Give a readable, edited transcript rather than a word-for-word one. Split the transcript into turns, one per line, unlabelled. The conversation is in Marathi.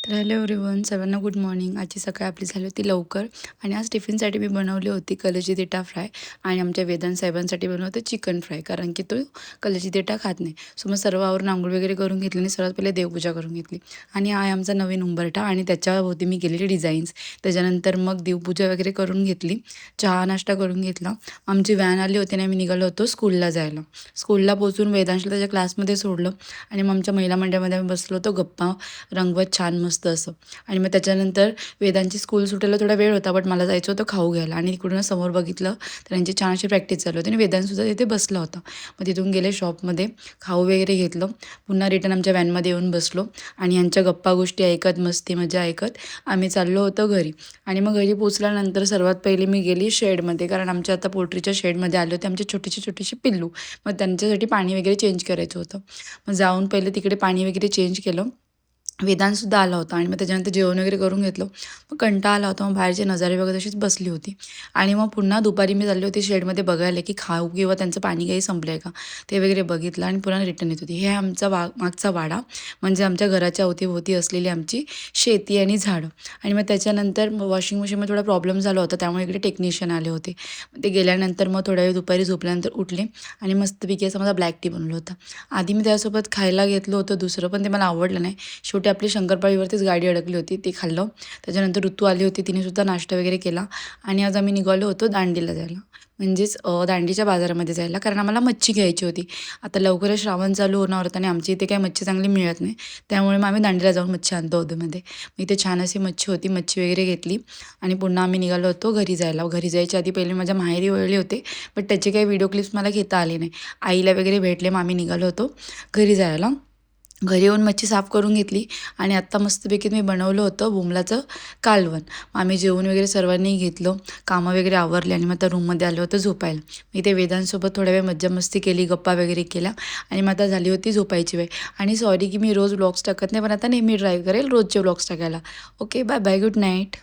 तर हॅलो एव्हरीवन, सर्वांना गुड मॉर्निंग. आजची सकाळ आपली झाली होती लवकर आणि आज टिफिनसाठी मी बनवली होती कलेजी देठा फ्राय आणि आमच्या वेदांत साहेबांसाठी बनवलं होतं चिकन फ्राय, कारण की तो कलेजी देठा खात नाही. सो मग सर्व आवरून आंघोळ वगैरे करून घेतली आणि सर्वात पहिले देवपूजा करून घेतली आणि हा आहे आमचा नवीन उंबरठा आणि त्याच्यावरती मी केलेली डिझाईन्स. त्याच्यानंतर मग देवपूजा वगैरे करून घेतली, चहा नाश्ता करून घेतला. आमची व्हॅन आली होती आणि आम्ही निघालो होतो स्कूलला जायला. स्कूलला पोहोचून वेदांशला त्याच्या क्लासमध्ये सोडलं आणि मग आमच्या महिला मंडळामध्ये आम्ही बसलो होतो गप्पा रंगवत छान मस्त असं. आणि मग त्याच्यानंतर वेदांची स्कूल सुटायला थोडा वेळ होता, बट मला जायचं होतं खाऊ घ्यायला आणि तिकडूनच समोर बघितलं तर त्यांची छान अशी प्रॅक्टिस चालू होती आणि वेदांतसुद्धा तिथे बसला होता. मग तिथून गेले शॉपमध्ये, खाऊ वगैरे घेतलं, पुन्हा रिटर्न आमच्या व्हॅनमध्ये येऊन बसलो आणि यांच्या गप्पा गोष्टी ऐकत मस्ती मजा ऐकत आम्ही चाललो होतो घरी. आणि मग घरी पोचल्यानंतर सर्वात पहिले मी गेली शेडमध्ये, कारण आमच्या आता पोल्ट्रीच्या शेडमध्ये आले होते आमचे छोटीशी पिल्लू. मग त्यांच्यासाठी पाणी वगैरे चेंज करायचं होतं. मग जाऊन पहिले तिकडे पाणी वगैरे चेंज केलं. वेदांतसुद्धा आला होता आणि मग त्याच्यानंतर जेवण वगैरे करून घेतलं. मग कंटाळा आला होता, मग बाहेरचे नजारे बघत अशीच बसली होती. आणि मग पुन्हा दुपारी मी चालली होती शेडमध्ये बघायला की खाऊ किंवा त्यांचं पाणी काही संपलं आहे का, ते वगैरे बघितलं आणि पुन्हा रिटर्न येत होती. हे आमचा मागचा वाडा, म्हणजे आमच्या घराच्या अवतीभोवती असलेली आमची शेती आणि झाडं. आणि मग त्याच्यानंतर वॉशिंग मशीनमध्ये थोडा प्रॉब्लेम झाला होता, त्यामुळे इकडे टेक्निशियन आले होते. ते गेल्यानंतर मग थोड्या वेळ दुपारी झोपल्यानंतर उठले आणि मस्तपैकी असा माझा ब्लॅक टी बनवलं होतं. आधी मी त्यासोबत खायला घेतलं होतं दुसरं, पण ते मला आवडलं नाही. शेवटी आपली शंकरपाळीवरतीच गाडी अडकली होती, ती खाल्लं. त्याच्यानंतर ऋतू आली होती, तिनेसुद्धा नाश्ता वगैरे केला आणि आज आम्ही निघालो होतो दांडीला जायला, म्हणजेच दांडीच्या बाजारामध्ये जायला, कारण आम्हाला मच्छी घ्यायची होती. आता लवकरच श्रावण चालू होणार होतं आणि आमच्या इथे काही मच्छी चांगली मिळत नाही, त्यामुळे मग आम्ही दांडीला जाऊन मच्छी आणतो होदीमध्ये. मग इथे छान अशी मच्छी होती, मच्छी वगैरे घेतली आणि पुन्हा आम्ही निघालो होतो घरी जायला. घरी जायच्या आधी पहिले माझ्या माहेरी वळले होते, बट त्याचे काही व्हिडिओ क्लिप्स मला घेता आले नाही. आईला वगैरे भेटले, मग आम्ही निघालो होतो घरी जायला. घरी येऊन मच्छी साफ करून घेतली आणि आत्ता मस्तपैकी मी बनवलं होतं बोंबलाचं कालवण. आम्ही जेवण वगैरे सर्वांनी घेतलं, कामं वगैरे आवरली आणि मग आता रूममध्ये आलं होतं झोपायला. मी ते वेदांसोबत थोड्या वेळ मज्जा मस्ती केली, गप्पा वगैरे केल्या आणि मग आता झाली होती झोपायची वेळ. आणि सॉरी की मी रोज व्लॉग्स टाकत नाही, पण आता नेहमी ट्राय करेल रोजचे व्लॉग्स टाकायला. Okay, bye bye, good night.